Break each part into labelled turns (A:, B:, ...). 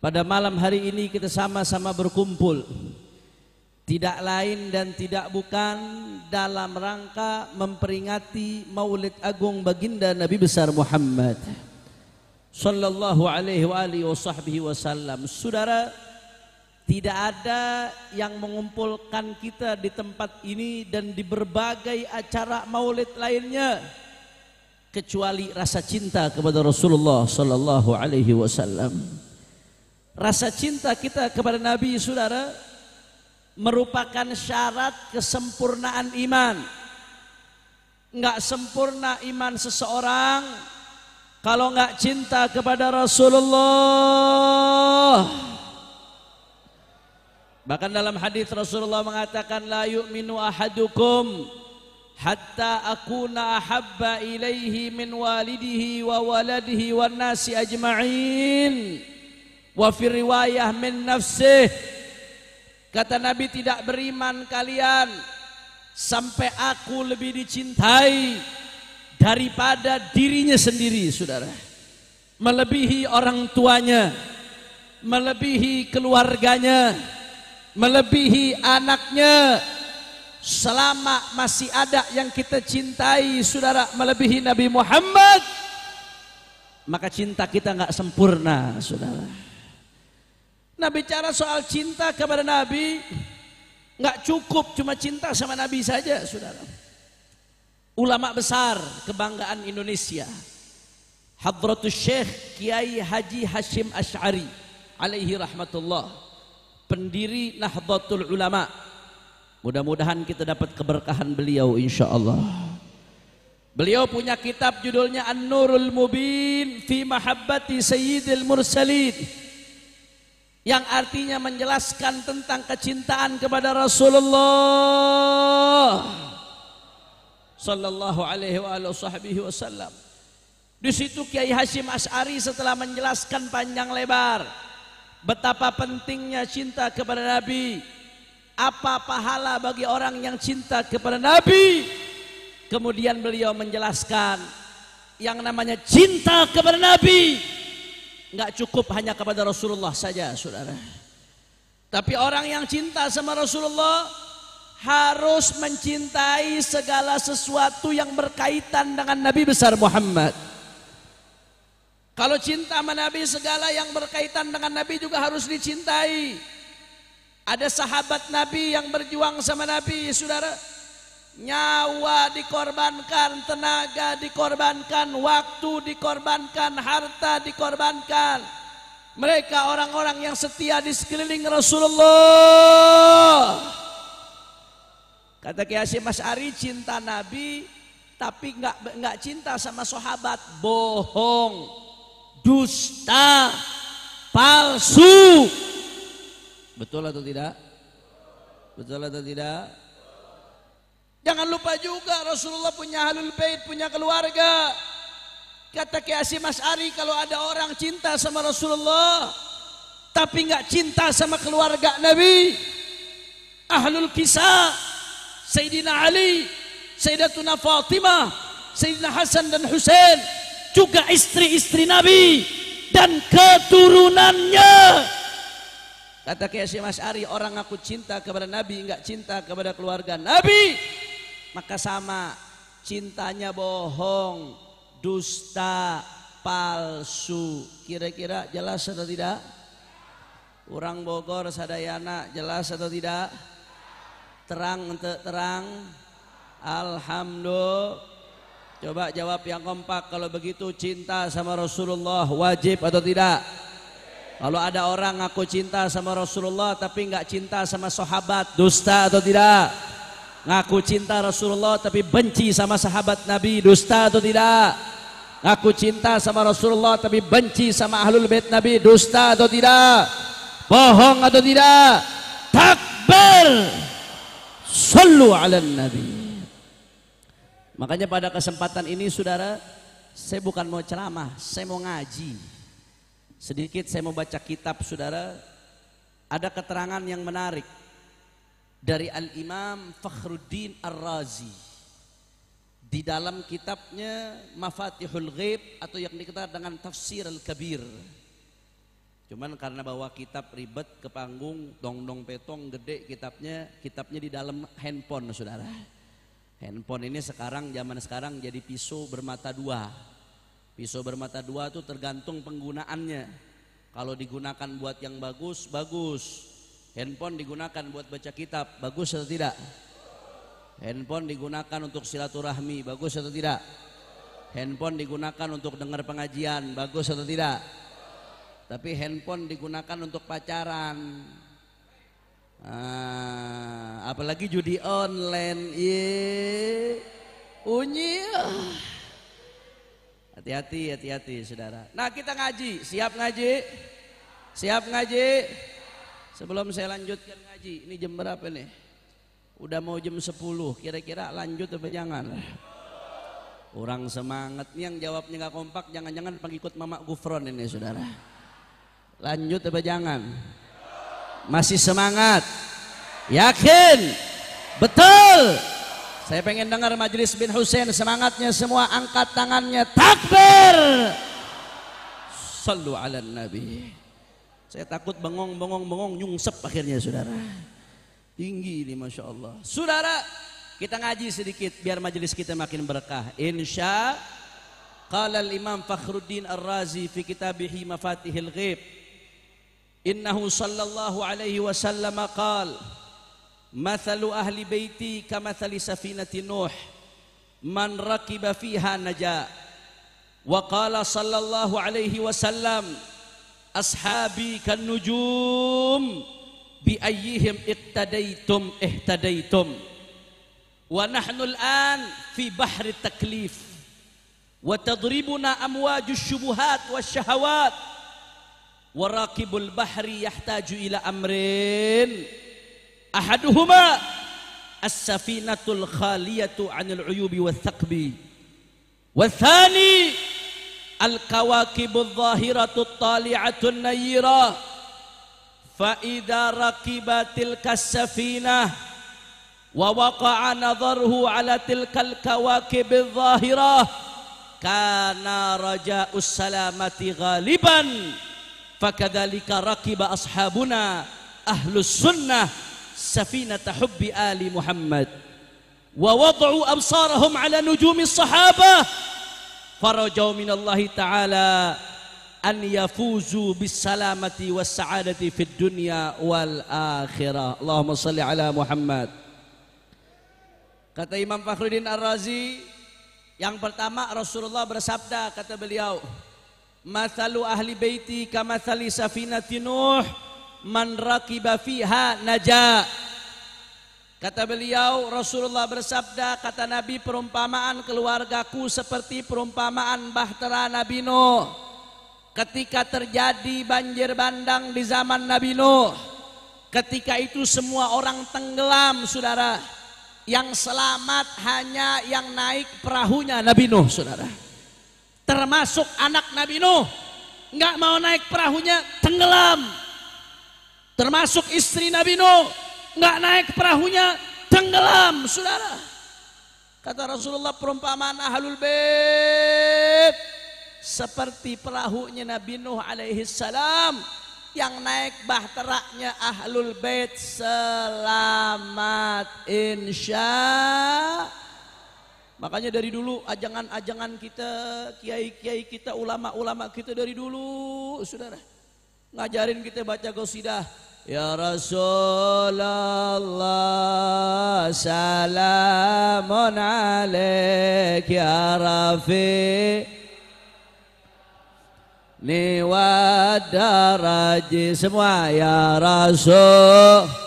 A: Pada malam hari ini kita sama-sama berkumpul, tidak lain dan tidak bukan dalam rangka memperingati Maulid Agung Baginda Nabi besar Muhammad sallallahu alaihi wasallam. Saudara, tidak ada yang mengumpulkan kita di tempat ini dan di berbagai acara Maulid lainnya kecuali rasa cinta kepada Rasulullah sallallahu alaihi wasallam. Rasa cinta kita kepada Nabi, saudara, merupakan syarat kesempurnaan iman. Enggak sempurna iman seseorang kalau enggak cinta kepada Rasulullah. Bahkan dalam hadis Rasulullah mengatakan, la yu'minu ahadukum hatta akuna ahabba ilaihi min walidihi wa waladihi wan nasi ajma'in. Wa fi riwayah min nafsih. Kata Nabi, tidak beriman kalian sampai aku lebih dicintai daripada dirinya sendiri, saudara. Melebihi orang tuanya, melebihi keluarganya, melebihi anaknya. Selama masih ada yang kita cintai, saudara, melebihi Nabi Muhammad, maka cinta kita nggak sempurna, saudara. Nah, bicara soal cinta kepada Nabi, nggak cukup cuma cinta sama Nabi saja, saudara. Ulama besar kebanggaan Indonesia, Hadratus Syekh Kiai Haji Hashim Asy'ari alaihi rahmatullah, pendiri Nahdlatul Ulama. Mudah-mudahan kita dapat keberkahan beliau insyaallah. Beliau punya kitab judulnya An-Nurul Mubin fi Mahabbati Sayyidil Mursalin, yang artinya menjelaskan tentang kecintaan kepada Rasulullah sallallahu alaihi wasallam. Di situ Kiai Hashim Asy'ari setelah menjelaskan panjang lebar betapa pentingnya cinta kepada Nabi, apa pahala bagi orang yang cinta kepada Nabi, kemudian beliau menjelaskan yang namanya cinta kepada Nabi nggak cukup hanya kepada Rasulullah saja, saudara. Tapi orang yang cinta sama Rasulullah harus mencintai segala sesuatu yang berkaitan dengan Nabi besar Muhammad. Kalau cinta sama Nabi, segala yang berkaitan dengan Nabi juga harus dicintai. Ada sahabat Nabi yang berjuang sama Nabi, saudara. Nyawa dikorbankan, tenaga dikorbankan, waktu dikorbankan, harta dikorbankan. Mereka orang-orang yang setia di sekeliling Rasulullah. Kata Kiai Hashim Asy'ari, cinta Nabi tapi enggak cinta sama sahabat, bohong, dusta, palsu. Betul atau tidak? Betul atau tidak? Jangan lupa juga Rasulullah punya ahlul bait, punya keluarga. Kata Kiai Hashim Asy'ari, kalau ada orang cinta sama Rasulullah tapi nggak cinta sama keluarga Nabi, ahlul kisah, Sayyidina Ali, Sayyidatuna Fatimah, Sayyidina Hasan dan Husain, juga istri-istri Nabi dan keturunannya. Kata Kiai Hashim Asy'ari, orang aku cinta kepada Nabi nggak cinta kepada keluarga Nabi, maka sama cintanya bohong, dusta, palsu. Kira-kira jelas atau tidak? Orang Bogor sadayana jelas atau tidak? Terang ente terang? Alhamdulillah. Coba jawab yang kompak, kalau begitu cinta sama Rasulullah wajib atau tidak? Kalau ada orang ngaku cinta sama Rasulullah tapi nggak cinta sama sahabat, dusta atau tidak? Ngaku cinta Rasulullah tapi benci sama sahabat Nabi, dusta atau tidak? Ngaku cinta sama Rasulullah tapi benci sama ahlul bait Nabi, dusta atau tidak? Bohong atau tidak? Takbir, sallu ala Nabi. Makanya pada kesempatan ini, saudara, saya bukan mau ceramah, saya mau ngaji. Sedikit saya mau baca kitab, saudara. Ada keterangan yang menarik dari Al-Imam Fakhruddin Ar-Razi di dalam kitabnya Mafatihul Ghaib atau yang dikenal dengan Tafsir Al-Kabir. Cuman karena bawa kitab ribet ke panggung, dong petong gede kitabnya di dalam handphone saudara. Handphone ini zaman sekarang jadi pisau bermata dua. Pisau bermata dua itu tergantung penggunaannya. Kalau digunakan buat yang bagus, bagus. Handphone digunakan buat baca kitab, bagus atau tidak? Handphone digunakan untuk silaturahmi, bagus atau tidak? Handphone digunakan untuk dengar pengajian, bagus atau tidak? Tapi handphone digunakan untuk pacaran, apalagi judi online, unyi. Hati-hati saudara. Nah kita ngaji, siap ngaji? Siap ngaji? Sebelum saya lanjutkan ngaji, ini jam berapa nih? Udah mau jam 10, kira-kira lanjut apa jangan? Orang semangat nih, yang jawabnya gak kompak, jangan-jangan pengikut Mamak Gufron ini saudara. Lanjut apa jangan? Masih semangat? Yakin? Betul? Saya pengen dengar Majelis bin Husain semangatnya semua, angkat tangannya, takbir. Sallu ala Nabi. Saya takut bengong nyungsep akhirnya saudara. Tinggi ini Masya Allah. Saudara, kita ngaji sedikit biar majelis kita makin berkah. Insya qala al-Imam Fakhruddin Ar-Razi fi kitabihi Mafatihil Ghaib. Innahu sallallahu alaihi wasallam qala mathalu ahli baiti kamathali safinati Nuh man rakiba fiha naja. Wa qala sallallahu alaihi wasallam ashabi kan nujum bi ayyihim iqtadaitum ihtadaitum. Wa nahnu al-an fi bahri taklif wa tadribuna amwajus syubuhat wasyahawat. Warakibul bahri yahtaju ila amrin ahaduhuma as-safinatul khaliyatu 'anil 'uyubi wath-thaqbi wath-thani al-kawakibudh dhahiratut tali'atun nayyirah fa idza rakibatil kas-safinah wa waqa'a nadharuhu 'ala tilkal kawakibidh dhahirah kana raja'us salamati ghaliban. Fakadzalika rakiba ashabuna ahlus sunnah safinata hubbi ali Muhammad wa wad'u absarahum ala nujumis sahabah farajau minallahi ta'ala an yafuzu bis salamati was sa'adati fid dunya wal akhirah. Allahumma salli ala Muhammad. Kata Imam Fakhruddin Ar-Razi, yang pertama Rasulullah bersabda, kata beliau, mathalu ahli baiti kamathali safinati Nuh man rakiba fiha naja. Kata beliau, Rasulullah bersabda, kata Nabi, perumpamaan keluargaku seperti perumpamaan bahtera Nabi Nuh ketika terjadi banjir bandang di zaman Nabi Nuh. Ketika itu semua orang tenggelam saudara, yang selamat hanya yang naik perahunya Nabi Nuh saudara. Termasuk anak Nabi Nuh, nggak mau naik perahunya, tenggelam. Termasuk istri Nabi Nuh, nggak naik perahunya, tenggelam, saudara. Kata Rasulullah, perumpamaan ahlul bait seperti perahunya Nabi Nuh alaihi salam, yang naik bahteranya ahlul bait selamat insya. Makanya dari dulu ajangan-ajangan kita, kiai-kiai kita, ulama-ulama kita dari dulu saudara ngajarin kita baca qasidah. Ya Rasulullah salamun alaik ya Rafi ni wa daraji, semua ya Rasul.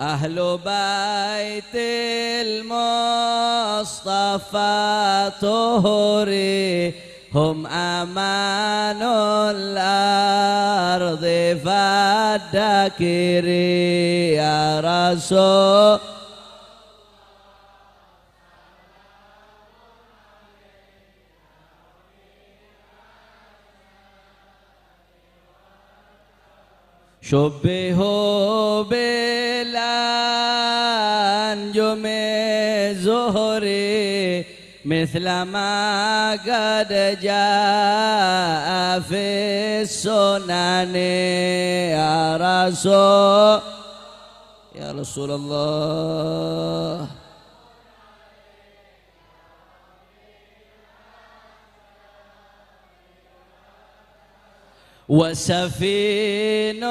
A: Ahlu baitil Mustafa tuhuri hum amanul ardi fadakiri ya Rasul. Syubbihu bil نجوم الزهر مثل ما قد جاء في السنن يا رسول الله وسفين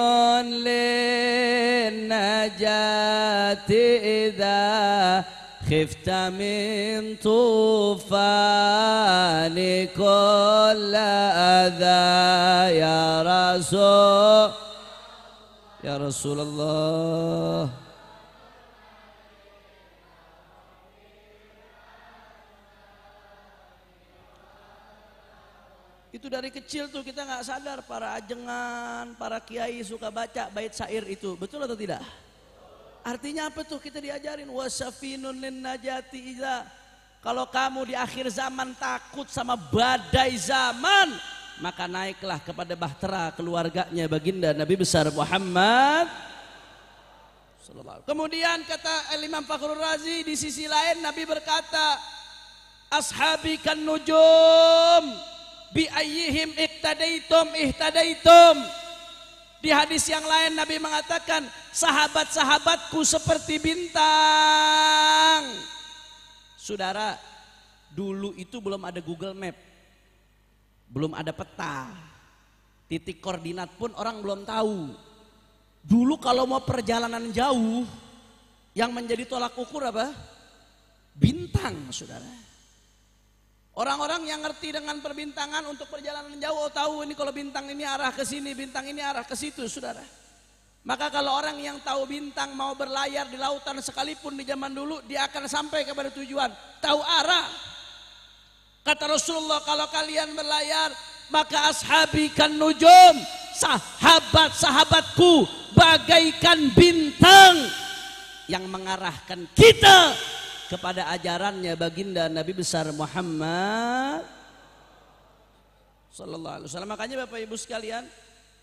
A: للنجاة إذا خفت من طوفان كل أذى يا رسول الله Itu dari kecil tuh kita nggak sadar, para ajengan, para kiai suka baca bait syair itu, betul atau tidak? Artinya apa tuh? Kita diajarin wasafinun lin najati iza. Kalau kamu di akhir zaman takut sama badai zaman, maka naiklah kepada bahtera keluarganya baginda Nabi besar Muhammad. Kemudian kata Imam Fakhrul Razi, di sisi lain Nabi berkata, ashabi kan nujum bi ayyihim ihtadaitum. Di hadis yang lain Nabi mengatakan, sahabat-sahabatku seperti bintang. Saudara, dulu itu belum ada Google Map, belum ada peta, titik koordinat pun orang belum tahu. Dulu kalau mau perjalanan jauh, yang menjadi tolak ukur apa? Bintang, saudara. Orang-orang yang ngerti dengan perbintangan untuk perjalanan jauh, tahu ini kalau bintang ini arah ke sini, bintang ini arah ke situ, saudara. Maka kalau orang yang tahu bintang mau berlayar di lautan sekalipun di zaman dulu, dia akan sampai kepada tujuan, tahu arah. Kata Rasulullah, kalau kalian berlayar, maka ashabi kan nujum, sahabat-sahabatku bagaikan bintang yang mengarahkan kita kepada ajarannya baginda Nabi besar Muhammad sallallahu alaihi wasallam. Makanya Bapak Ibu sekalian,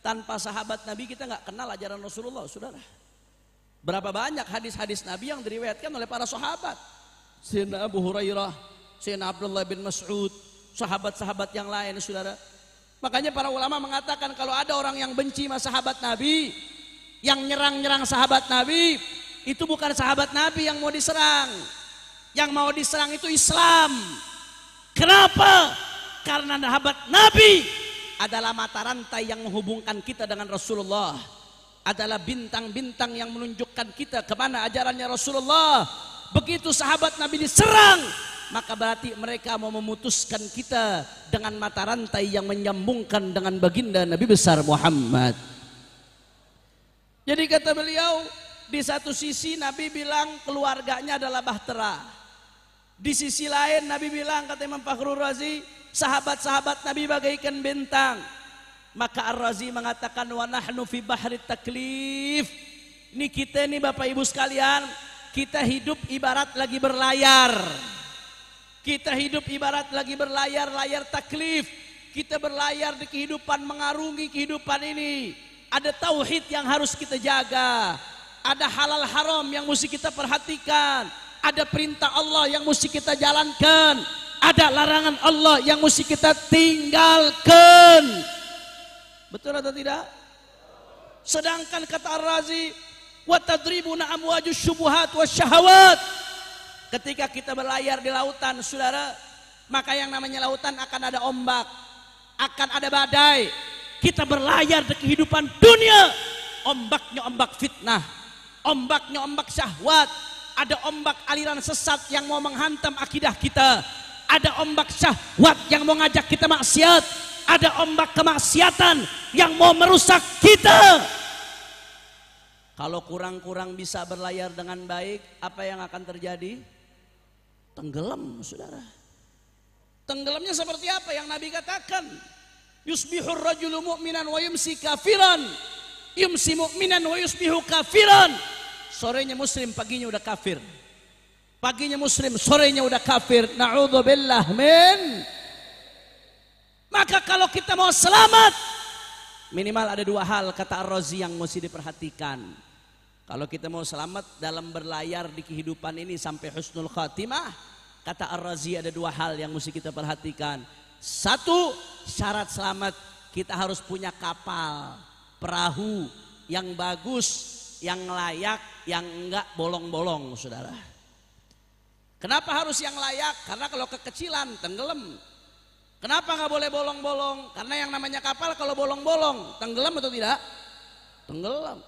A: tanpa sahabat Nabi kita nggak kenal ajaran Rasulullah, saudara. Berapa banyak hadis-hadis Nabi yang diriwayatkan oleh para sahabat, Sayyidina Abu Hurairah, Sayyidina Abdullah bin Mas'ud, sahabat-sahabat yang lain, saudara. Makanya para ulama mengatakan kalau ada orang yang benci sama sahabat Nabi, yang nyerang-nyerang sahabat Nabi, itu bukan sahabat Nabi yang mau diserang. Yang mau diserang itu Islam. Kenapa? Karena sahabat Nabi adalah mata rantai yang menghubungkan kita dengan Rasulullah, adalah bintang-bintang yang menunjukkan kita kemana ajarannya Rasulullah. Begitu sahabat Nabi diserang, maka berarti mereka mau memutuskan kita dengan mata rantai yang menyambungkan dengan baginda Nabi besar Muhammad. Jadi kata beliau, di satu sisi Nabi bilang keluarganya adalah bahtera. Di sisi lain Nabi bilang, kata Imam Fakhrul Razi, sahabat-sahabat Nabi bagaikan bintang. Maka Ar-Razi mengatakan, wa nahnu fi bahri taklif. Ini kita nih Bapak Ibu sekalian, kita hidup ibarat lagi berlayar. Kita hidup ibarat lagi berlayar, layar taklif. Kita berlayar di kehidupan, mengarungi kehidupan ini. Ada tauhid yang harus kita jaga. Ada halal haram yang mesti kita perhatikan. Ada perintah Allah yang mesti kita jalankan. Ada larangan Allah yang mesti kita tinggalkan. Betul atau tidak? Sedangkan kata Ar-Razi, wa tadribuna amwajus syubuhat wasyahawat. Ketika kita berlayar di lautan, saudara, maka yang namanya lautan akan ada ombak, akan ada badai. Kita berlayar di kehidupan dunia, ombaknya ombak fitnah, ombaknya ombak syahwat. Ada ombak aliran sesat yang mau menghantam akidah kita. Ada ombak syahwat yang mau ngajak kita maksiat. Ada ombak kemaksiatan yang mau merusak kita. Kalau kurang-kurang bisa berlayar dengan baik, apa yang akan terjadi? Tenggelam, saudara. Tenggelamnya seperti apa yang Nabi katakan? Yusbihur rajulu mu'minan wa yumsi kafiran. Yumsi mu'minan wa yusbihu kafiran. Sorenya muslim, paginya udah kafir. Paginya muslim, sorenya udah kafir. Na'udzubillah min. Maka kalau kita mau selamat, minimal ada dua hal kata Ar-Razi yang mesti diperhatikan. Kalau kita mau selamat dalam berlayar di kehidupan ini sampai husnul khatimah, kata Ar-Razi ada dua hal yang mesti kita perhatikan. Satu, syarat selamat kita harus punya kapal, perahu yang bagus, yang layak, yang enggak bolong-bolong, saudara. Kenapa harus yang layak? Karena kalau kekecilan tenggelam. Kenapa nggak boleh bolong-bolong? Karena yang namanya kapal kalau bolong-bolong tenggelam atau tidak? Tenggelam.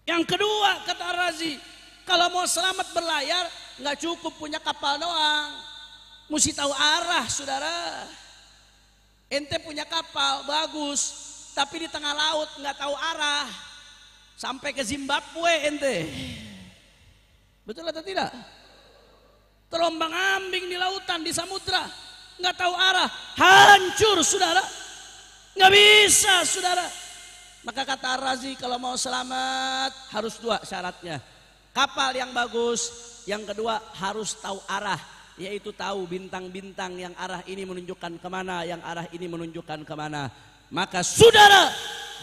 A: Yang kedua kata Ar-Razi, kalau mau selamat berlayar nggak cukup punya kapal doang, mesti tahu arah, saudara. Ente punya kapal bagus, tapi di tengah laut nggak tahu arah, sampai ke Zimbabwe ente. Betul atau tidak? Terombang-ambing di lautan, di samudra, nggak tahu arah, hancur, saudara. Nggak bisa, saudara. Maka kata Ar-Razi, kalau mau selamat harus dua syaratnya. Kapal yang bagus, yang kedua harus tahu arah, yaitu tahu bintang-bintang yang arah ini menunjukkan kemana, yang arah ini menunjukkan kemana. Maka saudara,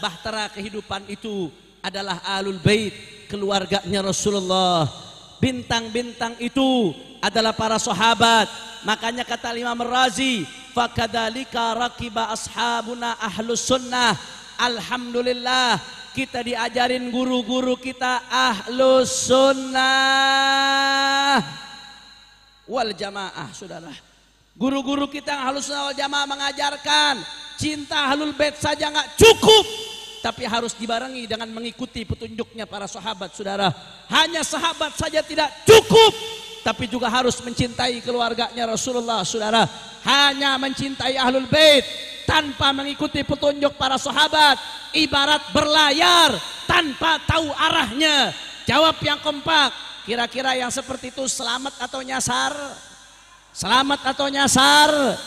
A: bahtera kehidupan itu adalah Ahlul Bait, keluarganya Rasulullah. Bintang-bintang itu adalah para sahabat. Makanya kata Imam Ar-Razi, fakadzalika raqiba ashabuna ahlus sunnah. Alhamdulillah kita diajarin guru-guru kita ahlus sunnah wal jamaah, saudara. Guru-guru kita ahlus sunnah wal jamaah mengajarkan cinta ahlul bait saja nggak cukup, tapi harus dibarengi dengan mengikuti petunjuknya para sahabat, saudara. Hanya sahabat saja tidak cukup, tapi juga harus mencintai keluarganya Rasulullah, saudara. Hanya mencintai ahlul bait tanpa mengikuti petunjuk para sahabat ibarat berlayar tanpa tahu arahnya. Jawab yang kompak, kira-kira yang seperti itu selamat atau nyasar? Selamat atau nyasar?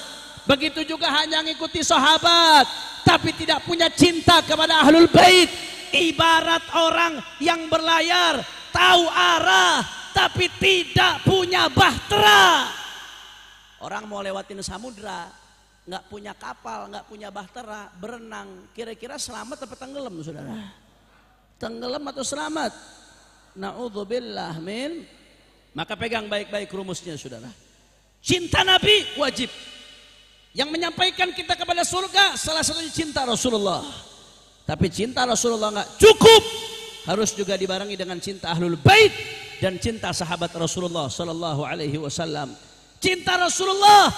A: Begitu juga hanya mengikuti sahabat tapi tidak punya cinta kepada ahlul bait, ibarat orang yang berlayar tahu arah tapi tidak punya bahtera. Orang mau lewatin samudra, nggak punya kapal, nggak punya bahtera, berenang, kira-kira selamat atau tenggelam, saudara? Tenggelam atau selamat? Na'udzubillah min. Maka pegang baik-baik rumusnya, saudara. Cinta Nabi wajib. Yang menyampaikan kita kepada surga salah satunya cinta Rasulullah. Tapi cinta Rasulullah nggak cukup, harus juga dibarengi dengan cinta ahlul bait dan cinta sahabat Rasulullah Sallallahu Alaihi Wasallam. Cinta Rasulullah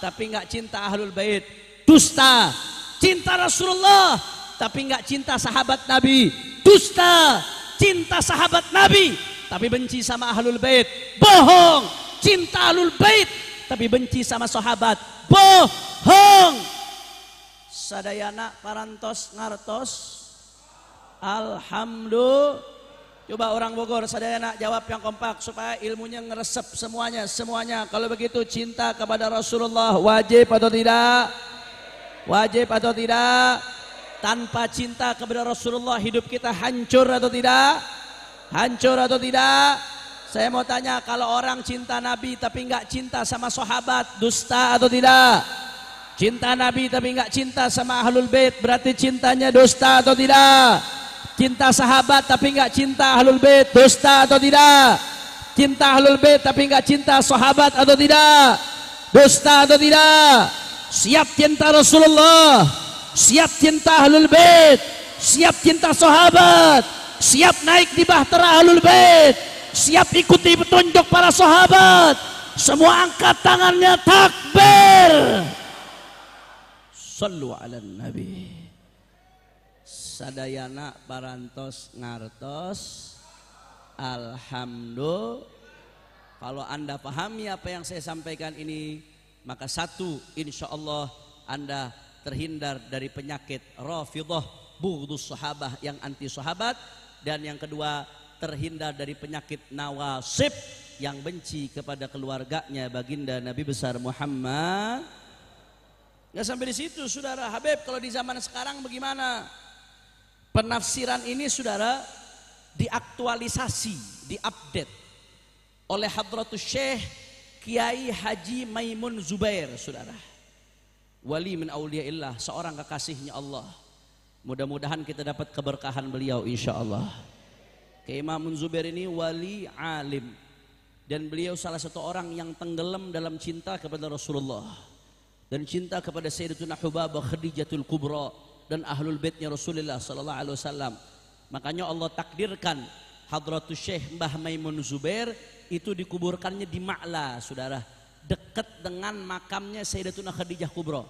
A: tapi nggak cinta ahlul bait, dusta. Cinta Rasulullah tapi nggak cinta sahabat Nabi, dusta. Cinta sahabat Nabi tapi benci sama ahlul bait, bohong. Cinta ahlul bait tapi benci sama sahabat, bohong. Sadayana parantos ngartos alhamdulillah. Coba orang Bogor sadayana jawab yang kompak supaya ilmunya ngeresep semuanya. Kalau begitu cinta kepada Rasulullah wajib atau tidak? Wajib atau tidak? Tanpa cinta kepada Rasulullah hidup kita hancur atau tidak? Hancur atau tidak? Saya mau tanya, kalau orang cinta Nabi tapi nggak cinta sama sahabat, dusta atau tidak? Cinta Nabi tapi nggak cinta sama ahlul bait, berarti cintanya dusta atau tidak? Cinta sahabat tapi nggak cinta ahlul bait, dusta atau tidak? Cinta ahlul bait tapi nggak cinta sahabat atau tidak? Dusta atau tidak? Siap cinta Rasulullah, siap cinta ahlul bait, siap cinta sahabat, siap naik di bahtera ahlul bait, siap ikuti petunjuk para sahabat. Semua angkat tangannya, takbir. Sallu ala nabi. Sadayana parantos ngartos alhamdulillah. Kalau Anda pahami apa yang saya sampaikan ini, maka satu, insya Allah Anda terhindar dari penyakit Rafidhah, bughdus sahabah, yang anti sahabat. Dan yang kedua, terhindar dari penyakit nawasib, yang benci kepada keluarganya baginda Nabi besar Muhammad. Nggak sampai di situ, saudara. Habib, kalau di zaman sekarang bagaimana? Penafsiran ini, saudara, diaktualisasi, diupdate oleh Hadratus Syekh Kiai Haji Maimun Zubair, saudara. Wali min auliyaillah, seorang kekasihnya Allah. Mudah-mudahan kita dapat keberkahan beliau, insya Allah. Kiai Ma'mun Zubair ini wali alim, dan beliau salah satu orang yang tenggelam dalam cinta kepada Rasulullah dan cinta kepada Sayyidatuna Hubabah Khadijatul Kubra dan ahlul baitnya Rasulullah sallallahu alaihi wasallam. Makanya Allah takdirkan Hadratus Syekh Mbah Maimun Zubair itu dikuburkannya di Ma'la, saudara, dekat dengan makamnya Sayyidatuna Khadijah Kubra.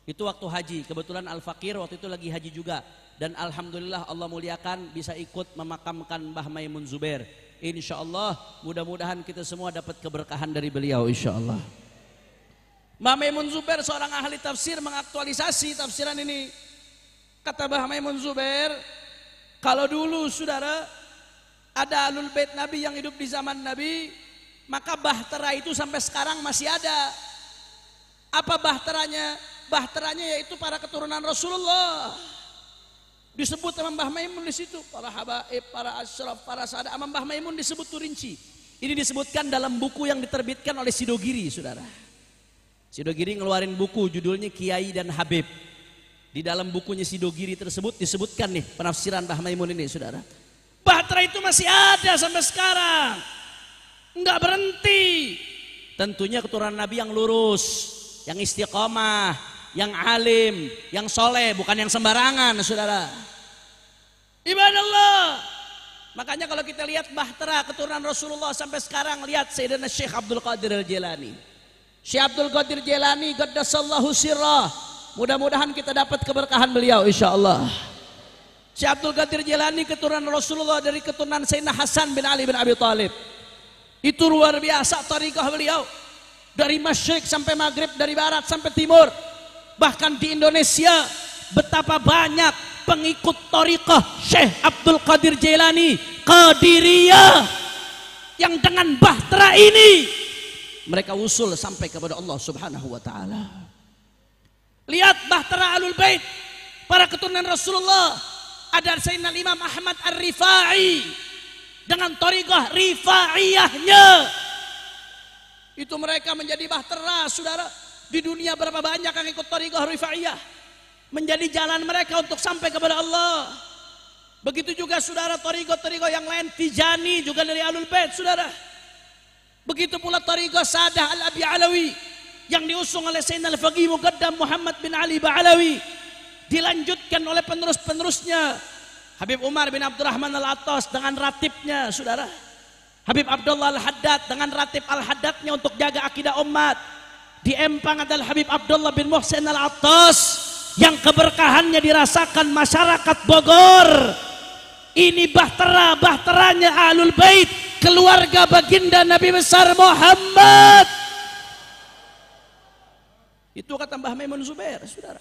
A: Itu waktu haji, kebetulan Al-Fakir waktu itu lagi haji juga, dan alhamdulillah Allah muliakan bisa ikut memakamkan Mbah Maimun Zubair. Insyaallah mudah-mudahan kita semua dapat keberkahan dari beliau insyaallah. Mbah Maimun Zubair seorang ahli tafsir mengaktualisasi tafsiran ini. Kata Mbah Maimun Zubair, kalau dulu saudara ada ahlul bait Nabi yang hidup di zaman Nabi, maka bahtera itu sampai sekarang masih ada. Apa bahteranya? Bahteranya yaitu para keturunan Rasulullah. Disebut sama Mbah Maimun di situ, para habaib, para asyraf, para sahadat. Sama Mbah Maimun disebut turinci. Ini disebutkan dalam buku yang diterbitkan oleh Sidogiri, saudara. Sidogiri ngeluarin buku judulnya Kiai dan Habib. Di dalam bukunya Sidogiri tersebut disebutkan nih penafsiran Mbah Maimun ini, saudara. Bahtera itu masih ada sampai sekarang, nggak berhenti. Tentunya keturunan Nabi yang lurus, yang istiqomah, yang alim, yang soleh, bukan yang sembarangan, saudara. Ibadah Allah. Makanya kalau kita lihat bahtera keturunan Rasulullah sampai sekarang, lihat Sayyidina Syekh Abdul Qadir Al-Jilani. Syekh Abdul Qadir Jilani, qaddasallahu sirrah. Mudah-mudahan kita dapat keberkahan beliau, insya Allah. Syekh Abdul Qadir Jilani keturunan Rasulullah dari keturunan Sayyidina Hasan bin Ali bin Abi Thalib. Itu luar biasa tariqah beliau. Dari masyriq sampai maghrib, dari barat sampai timur. Bahkan di Indonesia betapa banyak pengikut tariqah Syekh Abdul Qadir Jilani Qadiriyah yang dengan bahtera ini mereka usul sampai kepada Allah Subhanahu wa taala. Lihat bahtera Ahlul Bait, para keturunan Rasulullah. Ada Sayyidina Imam Ahmad Ar-Rifai dengan tariqah Rifaiyahnya. Itu mereka menjadi bahtera, saudara. Di dunia berapa banyak yang ikut tariqah Rifaiyah, menjadi jalan mereka untuk sampai kepada Allah. Begitu juga saudara tariqah-tariqah yang lain, Tijani juga dari Ahlul Bait, saudara. Begitu pula tariqah Sadah Al-Abi Alawi yang diusung oleh Sayyidina Al-Faqih Muqaddam Muhammad bin Ali Ba'alawi, dilanjutkan oleh penerus-penerusnya. Habib Umar bin Abdurrahman Al-Attas dengan ratibnya, saudara. Habib Abdullah Al-Haddad dengan ratib Al-Haddadnya untuk jaga akidah umat. Di Empang adalah Habib Abdullah bin Muhsin Al-Attas yang keberkahannya dirasakan masyarakat Bogor. Ini bahteranya Ahlul Bait, keluarga baginda Nabi besar Muhammad. Itu kata Mbah Maimun Zubair, saudara.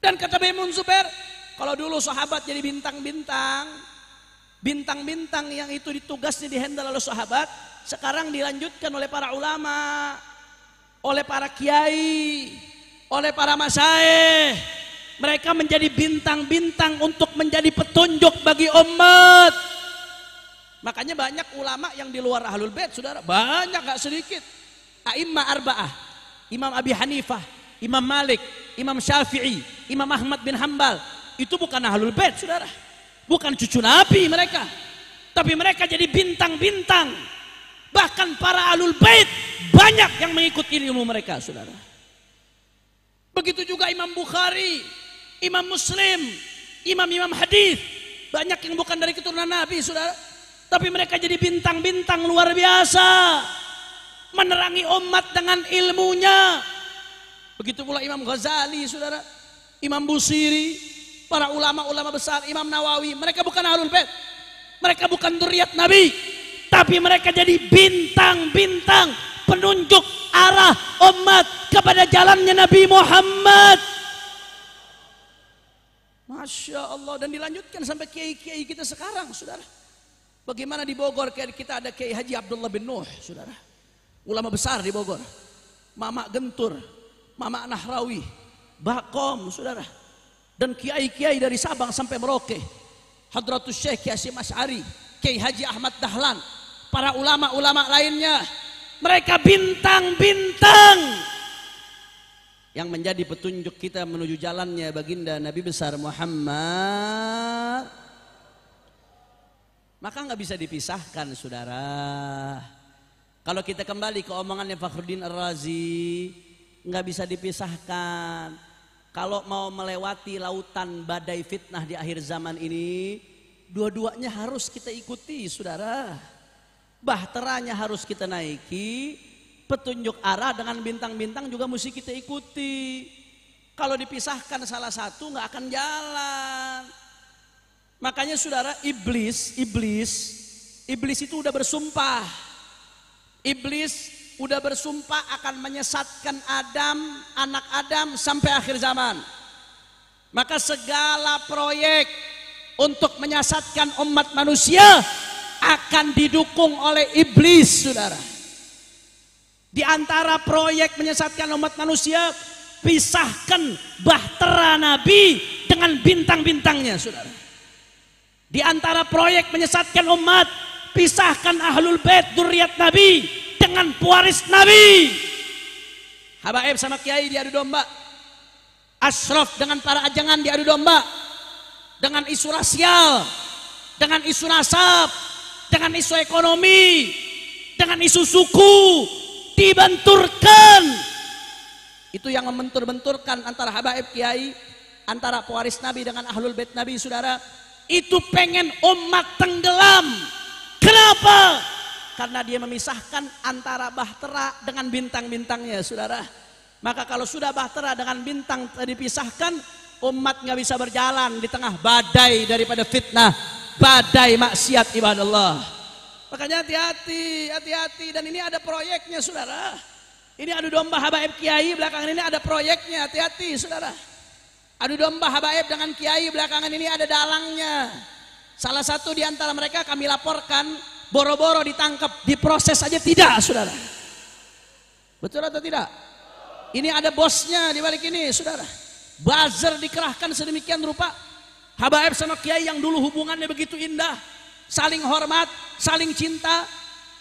A: Dan kata Maimun Zubair, kalau dulu sahabat jadi bintang-bintang, bintang-bintang yang itu ditugasnya dihandle oleh sahabat, sekarang dilanjutkan oleh para ulama, oleh para kiai, oleh para masyayikh. Mereka menjadi bintang-bintang untuk menjadi petunjuk bagi umat. Makanya banyak ulama yang di luar Ahlul Bait, saudara, banyak, gak sedikit. A'immah arba'ah, Imam Abi Hanifah, Imam Malik, Imam Syafi'i, Imam Ahmad bin Hambal, itu bukan Ahlul Bait, saudara. Bukan cucu Nabi mereka, tapi mereka jadi bintang-bintang. Bahkan para Ahlul Bait banyak yang mengikuti ilmu mereka, saudara. Begitu juga Imam Bukhari, Imam Muslim, imam-imam hadis, banyak yang bukan dari keturunan Nabi, saudara. Tapi mereka jadi bintang-bintang luar biasa, menerangi umat dengan ilmunya. Begitu pula Imam Ghazali, saudara, Imam Busiri, para ulama-ulama besar, Imam Nawawi. Mereka bukan Ahlul Bait, mereka bukan dzurriyyat Nabi, tapi mereka jadi bintang-bintang penunjuk arah umat kepada jalannya Nabi Muhammad. Masya Allah. Dan dilanjutkan sampai kiai-kiai kita sekarang, saudara. Bagaimana di Bogor kita ada Kiai Haji Abdullah bin Nuh, saudara, ulama besar di Bogor. Mama Gentur, Mama Nahrawi, Bakom, saudara. Dan kiai-kiai dari Sabang sampai Merauke. Hadratus Syekh Hasyim Asy'ari, Kiai Haji Ahmad Dahlan, para ulama-ulama lainnya. Mereka bintang-bintang yang menjadi petunjuk kita menuju jalannya baginda Nabi besar Muhammad. Maka nggak bisa dipisahkan, saudara. Kalau kita kembali ke omongannya Fakhruddin Ar-Razi, nggak bisa dipisahkan. Kalau mau melewati lautan badai fitnah di akhir zaman ini, dua-duanya harus kita ikuti, saudara. Bahteranya harus kita naiki, petunjuk arah dengan bintang-bintang juga mesti kita ikuti. Kalau dipisahkan salah satu nggak akan jalan. Makanya saudara, iblis itu udah bersumpah. Iblis udah bersumpah akan menyesatkan Adam, anak Adam sampai akhir zaman. Maka segala proyek untuk menyesatkan umat manusia akan didukung oleh iblis, saudara. Di antara proyek menyesatkan umat manusia, pisahkan bahtera Nabi dengan bintang-bintangnya, saudara. Di antara proyek menyesatkan umat, pisahkan ahlul bait dzurriyyat Nabi dengan pewaris Nabi. Habaib sama kiai diadu domba, asyraf dengan para ajangan diadu domba, dengan isu rasial, dengan isu nasab, dengan isu ekonomi, dengan isu suku, dibenturkan. Itu yang membentur-benturkan antara habaib kiai, antara pewaris Nabi dengan ahlul bait Nabi, saudara. Itu pengen umat tenggelam. Kenapa? Karena dia memisahkan antara bahtera dengan bintang-bintangnya, saudara. Maka kalau sudah bahtera dengan bintang dipisahkan, umat nggak bisa berjalan di tengah badai daripada fitnah, badai maksiat ibadallah. Makanya hati-hati. Dan ini ada proyeknya, saudara. Ini adu domba habaib kiai, belakangan ini ada proyeknya, hati-hati, saudara. Adu domba habaib dengan kiai, belakangan ini ada dalangnya. Salah satu di antara mereka kami laporkan, boro-boro ditangkap, diproses saja tidak, saudara. Betul atau tidak? Ini ada bosnya di balik ini, saudara. Buzzer dikerahkan sedemikian rupa. Habaib sama kiai yang dulu hubungannya begitu indah, saling hormat, saling cinta,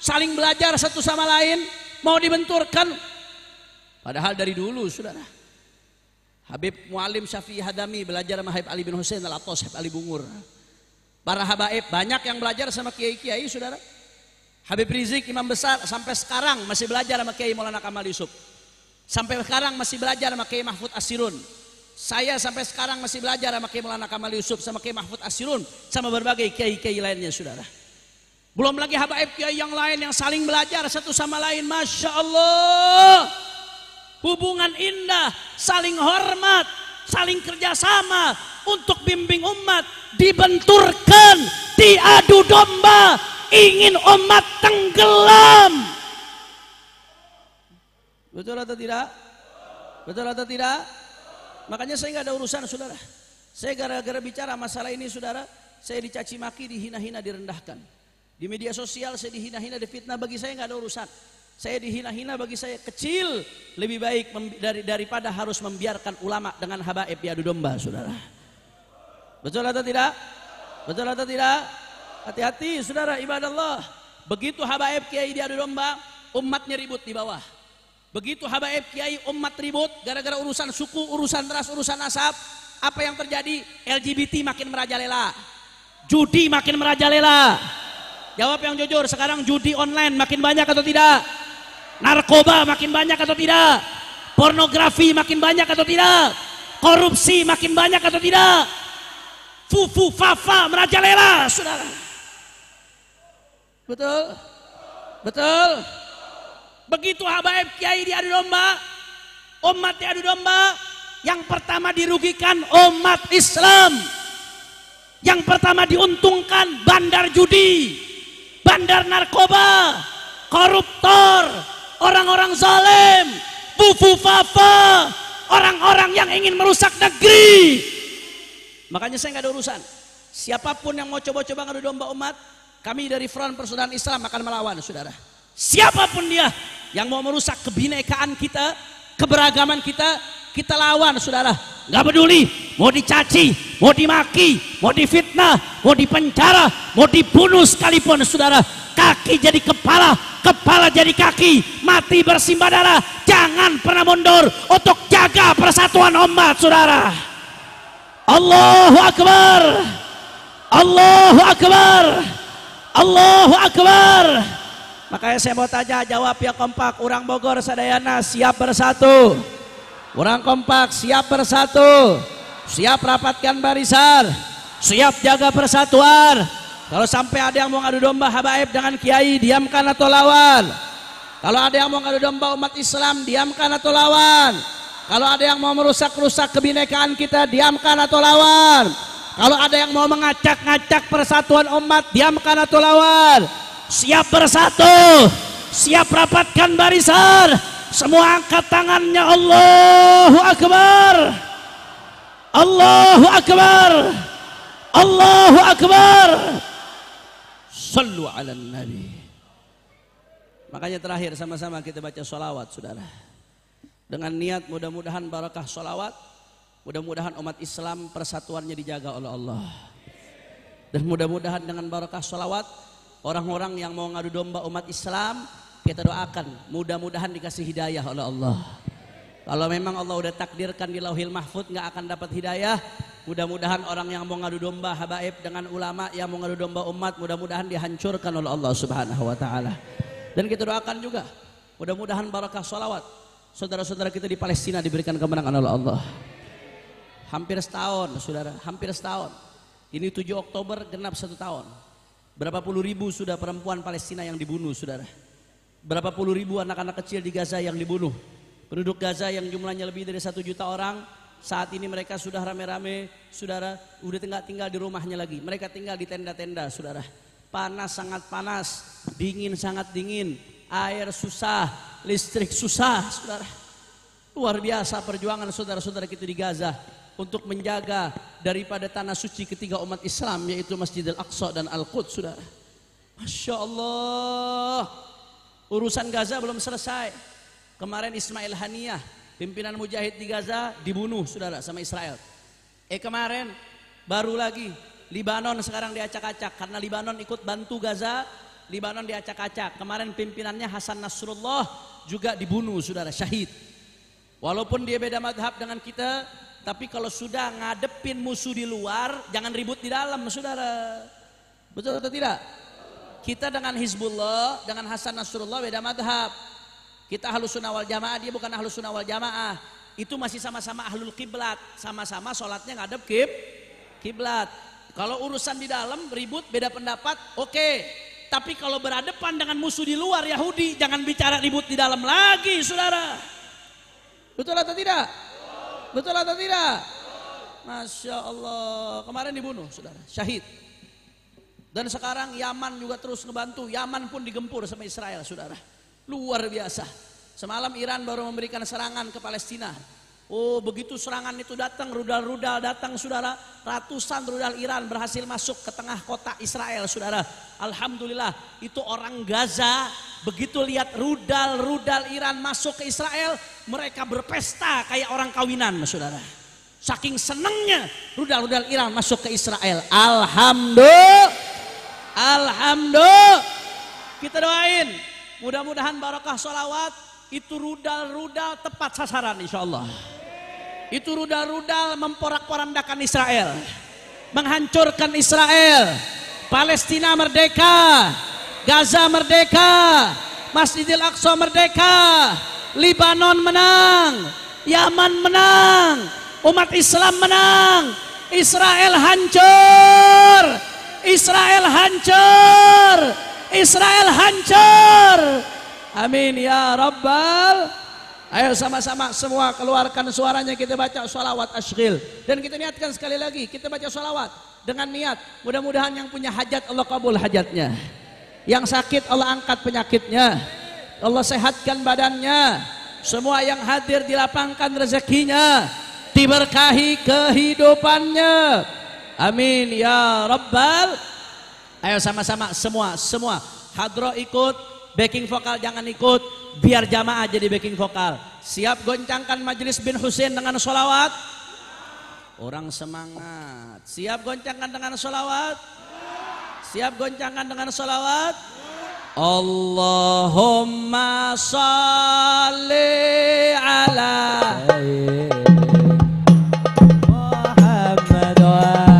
A: saling belajar satu sama lain, mau dibenturkan. Padahal dari dulu, saudara, Habib Mualim Syafi'i Hadami belajar sama Habib Ali bin Husain Al-Attas, Habib Ali Bungur. Para habaib banyak yang belajar sama kiai-kiai, saudara. Habib Rizik imam besar sampai sekarang masih belajar sama Kiai Maulana Kamal Yusuf. Sampai sekarang masih belajar sama Kiai Mahfud Asirun. Saya sampai sekarang masih belajar sama Kiai Maulana Kamal Yusuf, sama Kiai Mahfud Asirun, sama berbagai kiai-kiai lainnya, saudara. Belum lagi habaib kiai yang lain yang saling belajar satu sama lain. Masya Allah, hubungan indah, saling hormat, saling kerjasama untuk bimbing umat, dibenturkan, diadu domba, ingin umat tenggelam. Betul atau tidak? Betul atau tidak? Makanya saya nggak ada urusan, saudara. Saya gara-gara bicara masalah ini, saudara, saya dicaci maki, dihina-hina, direndahkan. Di media sosial saya dihina-hina, difitnah. Bagi saya nggak ada urusan. Saya dihina-hina, bagi saya kecil, lebih baik daripada harus membiarkan ulama dengan habaib diadu domba, saudara. Betul atau tidak? Betul atau tidak? Hati-hati, saudara, ibadallah. Begitu habaib kiai diadu domba, umatnya ribut di bawah. Begitu habaib kiai umat ribut gara-gara urusan suku, urusan ras, urusan nasab, apa yang terjadi? LGBT makin merajalela, judi makin merajalela. Jawab yang jujur, sekarang judi online makin banyak atau tidak? Narkoba makin banyak atau tidak? Pornografi makin banyak atau tidak? Korupsi makin banyak atau tidak? Fufu fafa merajalela, saudara. Betul? Betul? Begitu habaib kiai diadu domba, umat diadu domba, yang pertama dirugikan umat Islam. Yang pertama diuntungkan bandar judi, bandar narkoba, koruptor, orang-orang zalim, fufu fafa, orang-orang yang ingin merusak negeri. Makanya saya nggak ada urusan. Siapapun yang mau coba-coba ngadu domba umat, kami dari Front Persaudaraan Islam akan melawan, saudara. Siapapun dia yang mau merusak kebinekaan kita, keberagaman kita, kita lawan, saudara. Gak peduli mau dicaci, mau dimaki, mau difitnah, mau dipenjara, mau dibunuh sekalipun, saudara. Kaki jadi kepala, kepala jadi kaki, mati bersimbah darah. Jangan pernah mundur untuk jaga persatuan umat, saudara. Allahu Akbar, Allahu Akbar, Allahu Akbar. Makanya saya mau tanya, jawab ya kompak. Orang Bogor sadayana siap bersatu. Orang kompak siap bersatu. Siap rapatkan barisan. Siap jaga persatuan. Kalau sampai ada yang mau ngadu domba habaib dengan kiai, diamkan atau lawan. Kalau ada yang mau ngadu domba umat Islam, diamkan atau lawan. Kalau ada yang mau merusak-rusak kebinekaan kita, diamkan atau lawan. Kalau ada yang mau mengacak-ngacak persatuan umat, diamkan atau lawan. Siap bersatu, siap rapatkan barisan. Semua angkat tangannya. Allahu Akbar, Allahu Akbar, Allahu Akbar. Sallu ala Nabi. Makanya terakhir sama-sama kita baca sholawat, saudara. Dengan niat mudah-mudahan barakah sholawat, mudah-mudahan umat Islam persatuannya dijaga oleh Allah. Dan mudah-mudahan dengan barakah sholawat, orang-orang yang mau ngadu domba umat Islam, kita doakan mudah-mudahan dikasih hidayah oleh Allah. Kalau memang Allah udah takdirkan di Lauhil Mahfud nggak akan dapat hidayah, mudah-mudahan orang yang mau ngadu domba habaib dengan ulama yang mau ngadu domba umat, mudah-mudahan dihancurkan oleh Allah Subhanahu wa taala. Dan kita doakan juga mudah-mudahan barakah sholawat, saudara-saudara kita di Palestina diberikan kemenangan oleh Allah. Hampir setahun, saudara, hampir setahun. Ini 7 Oktober genap 1 tahun. Berapa puluh ribu sudah perempuan Palestina yang dibunuh, saudara. Berapa puluh ribu anak-anak kecil di Gaza yang dibunuh. Penduduk Gaza yang jumlahnya lebih dari 1 juta orang, saat ini mereka sudah rame-rame, saudara, udah tinggal di rumahnya lagi. Mereka tinggal di tenda-tenda, saudara. Panas sangat panas, dingin sangat dingin, air susah, listrik susah, saudara. Luar biasa perjuangan saudara-saudara kita di Gaza untuk menjaga daripada tanah suci ketiga umat Islam, yaitu Masjidil Aqsa dan Al-Quds, saudara. Masya Allah, urusan Gaza belum selesai. Kemarin Ismail Haniyah, pimpinan mujahid di Gaza, dibunuh, saudara, sama Israel. Kemarin baru lagi Libanon sekarang diacak-acak karena Libanon ikut bantu Gaza. Libanon diacak-acak. Kemarin pimpinannya Hasan Nasrullah juga dibunuh, saudara, syahid. Walaupun dia beda madhab dengan kita, tapi kalau sudah ngadepin musuh di luar, jangan ribut di dalam, saudara. Betul atau tidak? Kita dengan Hizbullah, dengan Hasan Nasrullah beda madhab. Kita Ahlus Sunnah wal Jamaah, dia bukan Ahlus Sunnah wal Jamaah. Itu masih sama-sama ahlul kiblat, sama-sama sholatnya ngadep kiblat. Kalau urusan di dalam ribut beda pendapat, oke. Tapi kalau berhadapan dengan musuh di luar Yahudi, jangan bicara ribut di dalam lagi, saudara. Betul atau tidak? Betul atau tidak? Masya Allah, kemarin dibunuh, saudara, syahid. Dan sekarang Yaman juga terus ngebantu. Yaman pun digempur sama Israel, saudara. Luar biasa. Semalam Iran baru memberikan serangan ke Palestina. Oh, begitu serangan itu datang, rudal-rudal datang, saudara. Ratusan rudal Iran berhasil masuk ke tengah kota Israel, saudara. Alhamdulillah, itu orang Gaza begitu lihat rudal-rudal Iran masuk ke Israel, mereka berpesta kayak orang kawinan, saudara. Saking senangnya rudal-rudal Iran masuk ke Israel. Alhamdulillah. Alhamdulillah. Kita doain, mudah-mudahan barakah sholawat, itu rudal-rudal tepat sasaran insya Allah. Itu rudal-rudal memporak-porandakan Israel, menghancurkan Israel. Palestina merdeka, Gaza merdeka, Masjidil Aqsa merdeka, Libanon menang, Yaman menang, umat Islam menang, Israel hancur, Israel hancur, Israel hancur. Amin ya Rabbal. Ayo sama-sama semua keluarkan suaranya, kita baca sholawat asghil. Dan kita niatkan sekali lagi, kita baca sholawat dengan niat, mudah-mudahan yang punya hajat Allah kabul hajatnya, yang sakit Allah angkat penyakitnya, Allah sehatkan badannya, semua yang hadir dilapangkan rezekinya, diberkahi kehidupannya. Amin ya Rabbal. Ayo sama-sama semua hadro ikut, backing vokal jangan ikut, biar jamaah jadi backing vokal. Siap goncangkan majelis bin Husain dengan sholawat? Orang semangat. Siap goncangkan dengan sholawat? Siap goncangkan dengan sholawat? Allahumma salli ala Muhammad wa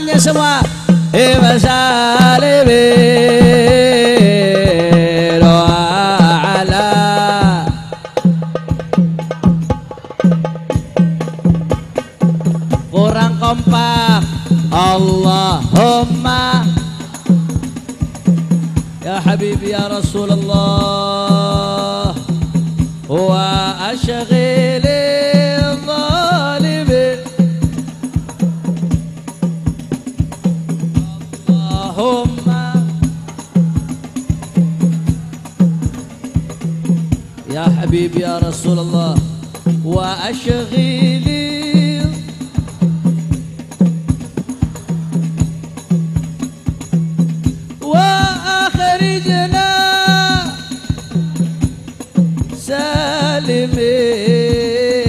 A: tangannya semua. Imasalibi doa ala. Kurang kompak. Allahumma ya habibi ya Rasulullah wa ashghili zalimin. Allahumma ya habibi ya Rasulullah wa ashghili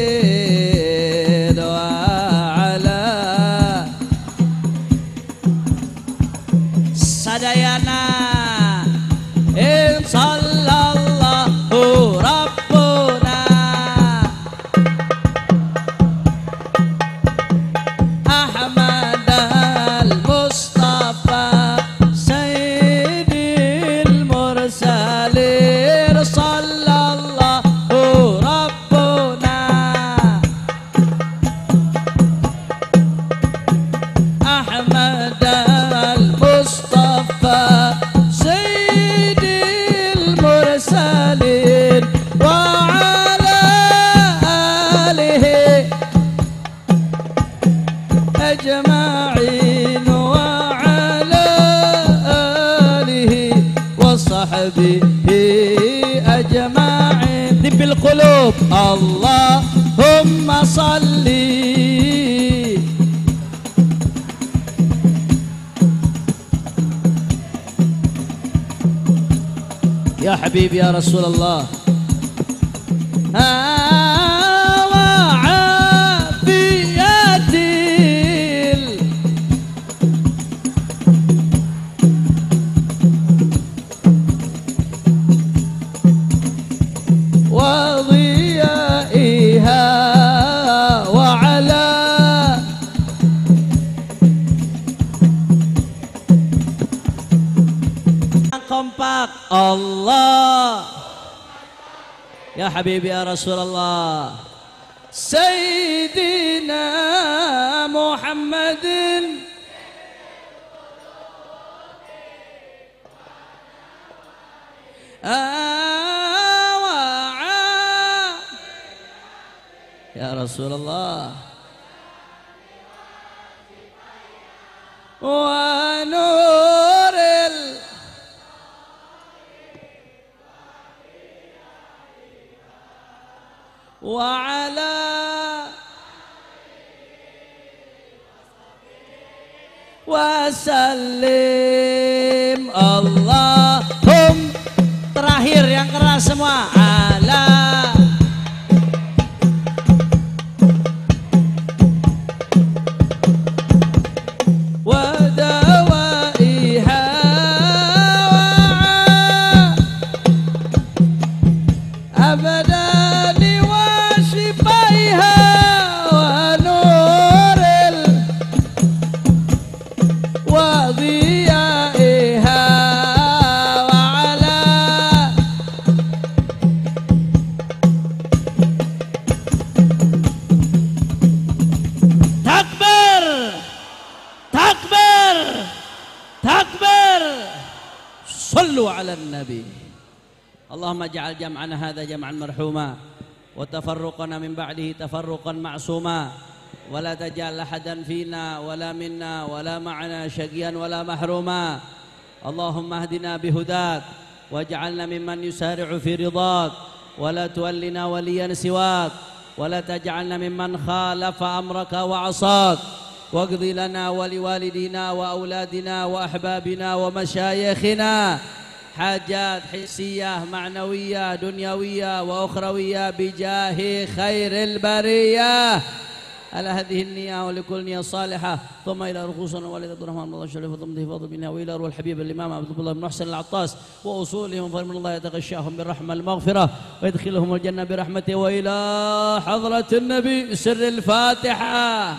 A: سالمين وعلى sadayana in sallallahu rabbuna Ahmad al-Mustafa Sayyidil Mursalin sallallahu rabbuna Ahmad al-Mustafa Sayyidil Mursalin wa ala alihi أجمعين وعلى آله وصحبه أجمعين بالقلوب اللهم صل يا حبيبي يا رسول الله وضيائها وعلى kompak Allah ya habibi ya Rasulullah Sayyidina Muhammadin ya Rasulullah wa nuril wa ala wa sallim Allahum terakhir yang keras semua ala صلوا على النبي اللهم اجعل جمعنا هذا جمعا مرحوما وتفرقنا من بعده تفرقا معصوما ولا تجعل أحدا فينا ولا منا ولا معنا شقيا ولا محروما اللهم اهدنا بهداك واجعلنا ممن يسارع في رضاك ولا تولنا وليا سواك ولا تجعلنا ممن خالف أمرك وعصاك واقض لنا ولوالدينا وأولادنا وأحبابنا ومشايخنا حاجات حسية معنوية دنيوية وأخروية بجاه خير البرية على هذه النية ولكل نية صالحة ثم إلى رؤوسنا والد عبد الرحمن بن الله الشريف وضمته فضل بنا وإلى روح الحبيب الإمام عبد الله بن محسن العطاس وأصولهم فمن الله يتغشاهم بالرحمة المغفرة ويدخلهم الجنة برحمته وإلى حضرة النبي سر الفاتحة.